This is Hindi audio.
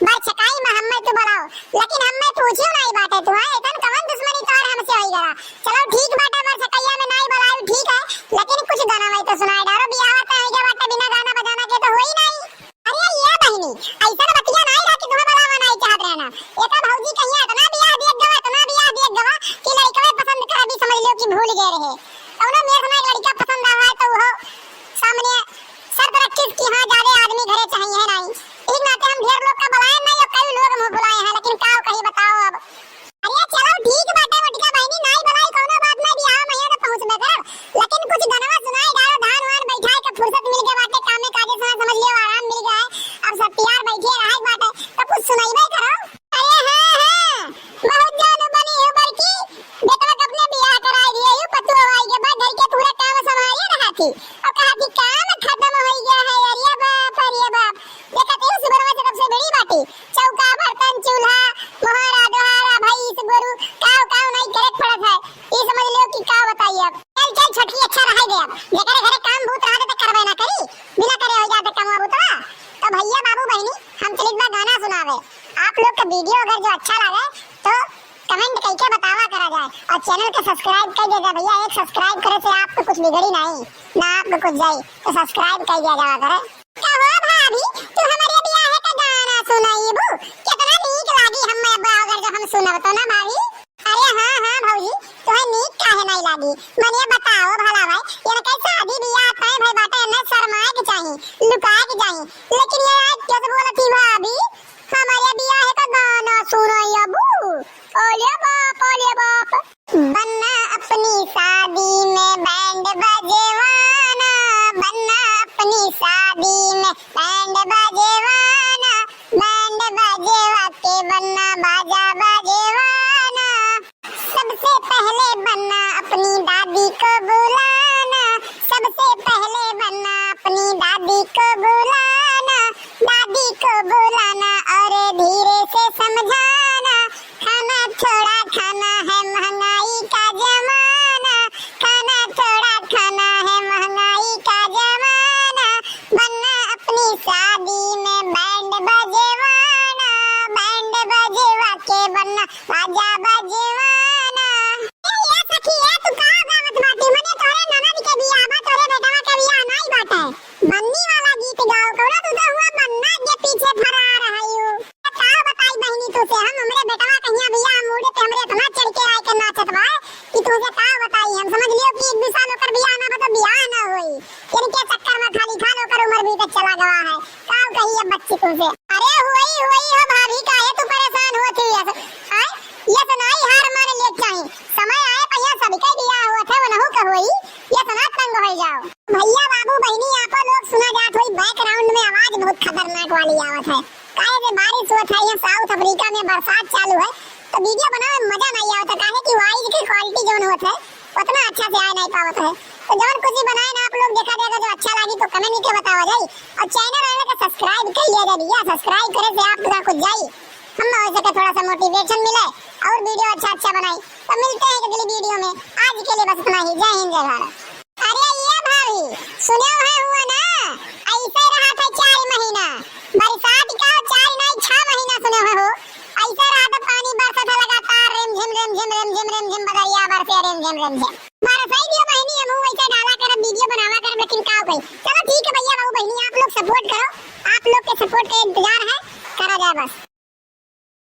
बार छकाई में हम्मे तो बढ़ाओ, लेकिन हम्मे पूछियो नहीं बाटे तू है इतन कवन दुश्मनी तोर हमसे होई गरा। चलो ठीक बाटे बार छकैया में नहीं बढ़ाई ठीक है, लेकिन कुछ गाना वही तो सुनाई डारो बियाह त है के बाटे बिना गाना बजाना के तो होई नहीं। अरे ये बहनी ऐसा बतिया नहीं रहा कि तुम्हें बढ़ावा नहीं चाहत रहना। एका भौजी कहिया इतना बियाह देख गवा कि लड़का पसंद कर भी समझ लो कि भूल गए रहे। कौनो मेरे में लड़का पसंद आ है तो वो सामने सर पर रखी कि हां ज्यादा आदमी घरे चाहिए नहीं। एक नाते हम ढेर लोग का बुलाए नहीं और कई लोग मुंह बुलाए हैं, लेकिन का कहीं बताओ अब। अरे चलो ठीक बाटे बटका बहनी नहीं बुलाई कोनो बात नहीं बियाह में तो पहुंचबे कर, लेकिन कुछ गनवा सुनाई डालो धान वान बैठाए के फुर्सत मिल के बाटे काम में काजे से समझ लियो आराम मिल गया अब सब तैयार बैठे रहे बाटे तो कुछ सुनाईबे करो। अरे हां बहुत जानो बनी हो बड़की बेटा अपने बियाह कराई दिए यू पतु आई के बाद घर के पूरा काम संभालिए रहा थी और कहा थी काम खत्म हो गया है अरे बाप देखते हो सुबह से सबसे बड़ी बाटी चौका बर्तन चूल्हा मोहरा दोहारा भैंस गोरु काव काव नहीं करे पड़त है। ये समझ लो कि का बताइए अब चल छोटकी अच्छा रह गए अब जेकरे घरे काम भूत रहा तो करबे ना करी बिना करे हो जाते काम भूतवा। तो भैया बाबू बहनी हम चलित बा गाना सुनावे आप लोग का वीडियो अगर जो अच्छा लगे तो कमेंट करके बतावा करा जाए और चैनल को सब्सक्राइब कर दिया भैया। एक सब्सक्राइब करे से आपको कुछ बिगड़ी नहीं ना आपको कुछ जाए तो सब्सक्राइब कर दिया जावा करे। कहो भाभी तू हमारे बियाह का गाना सुनाईबू कितना नीक लागी हम्मे अगर जो हम सुनब तो ना भाभी। अरे हां भौजी तोहे नीक काहे नहीं लागी मने बताओ भला भाई ये कैसे शादी बियाह है भाई बाटे न शर्माए के चाहिए लुकाए के चाहिए, लेकिन ये आज क्या बोलती भाभी हमारे बियाह का गाना सुनाईबू। ओले बाप बनना अपनी शादी में बैंड बजवाना बनना अपनी शादी में बैंड बजवाना बैंड बजवा के बनना बाजा बजवाना सबसे पहले बनना अपनी दादी को बुलाना सबसे पहले बनना अपनी दादी को बुलाना दादी को बुलाना और धीरे से समझाना खाना थोड़ा खाना है महंगाई का जमाना खाना थोड़ा खाना है महंगाई का जमाना बनना अपनी शादी में बैंड बजवाना बैंड बजवा के बनना बाजा बजवाना। ये सखी है तू का गावत बाटी मने तोरे ननद के बियाह बा तोरे बेटवा के बियाह नहीं बाटे बन्नी वाला गीत गाओ कौन तू तो हुआ बन्ना के पीछे फरार है यू का बताई बहनी तू से हम हमरे बेटवा कहिया बियाह मूडे पे हमरे इतना चढ़ के आए के नाचत बा कि तुझे का बताई हम समझ लियो कि एक साल ओकर बियाह ना तो बियाह ना होई इनके चक्कर में खाली खान ओकर उम्र भी तक चला गवा है का कहिए बच्ची तुझे। अरे हुई हो भाभी काहे तू परेशान होत है हां ये सुनाई हार मान ले चाहिए समय आए पहिया सबके बियाह होत है वनहु का होई ये सुना तंग हो जाओ। भैया बाबू बहनी आप लोग सुना जात होई बैकग्राउंड में आवाज बहुत खतरनाक वाली आवत है काहे से बारिश होत है यहाँ साउथ अफ्रीका में बरसात चालू है तो वीडियो बनावे में मजा नहीं आवत काहे कि वॉइस की क्वालिटी जोन होत है उतना अच्छा से आ नहीं पावत है। तो जवन कुछ भी बनाए ना आप लोग देखा देगा जो अच्छा लगी तो कमेंट करके बताओ जाई और चैनल वाले का सब्सक्राइब कर लिया भैया सब्सक्राइब करे से आपका कुछ जाई हम हो सके थोड़ा सा मोटिवेशन मिले और वीडियो अच्छा बनाई। तो मिलते हैं अगली वीडियो में आज के लिए बस इतना ही। जय हिंद जय भारत। अरे ये भाभी सुनो है हुआ ना ऐसे रहा था 4 महीना बरसात का 4 नहीं 6 महीना सुनो हो ऐसे रहा था पानी बरसा था लगातार रिम झिम बदरिया बरसे रिम झिम बरसाई दियो बहनी हम ऐसे डाला कर वीडियो बनावा कर लेकिन का कोई चलो ठीक है भैया बाबू बहनी आप लोग सपोर्ट करो आप लोग के सपोर्ट का इंतजार है करा जाए बस।